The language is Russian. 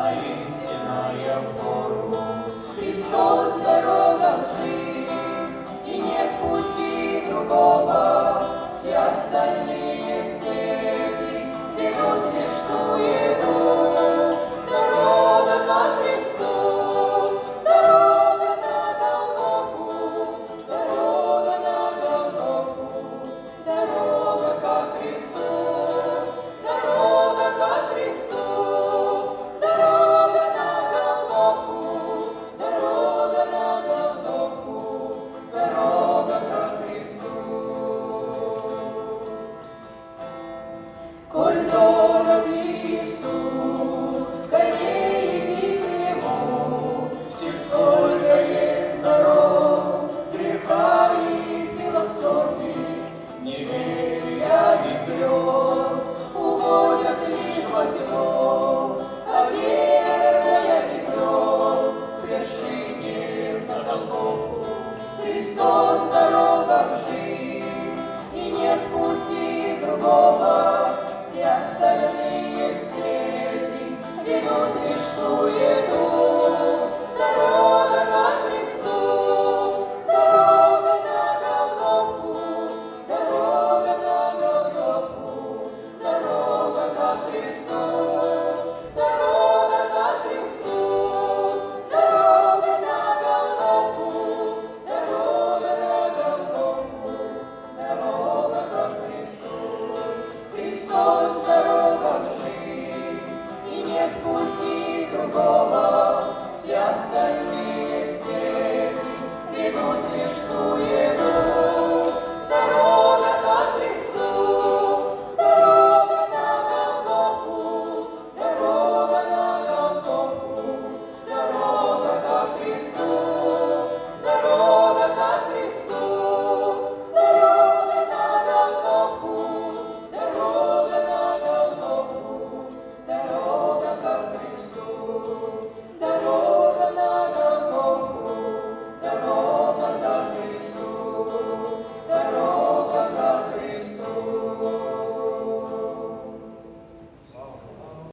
а истинная в гору. Христос — дорога в жизнь, и нет пути другого. Все остальные стези ведут лишь в суету. Дорога ко Христу, дорога на Голгофу, дорога на Голгофу, дорога ко Христу, дорога ко Христу, дорога на Голгофу, дорога на Голгофу, дорога ко Христу. Коль дорог Иисус, скорее иди к Нему, все сколько есть дорог, греха и философии, неверия и грез, уводят лишь во тьму, а верная ведет к вершине на Голгофу. Христос — дорога в жизнь, и нет пути другого. Все остальные стези ведут лишь в суету.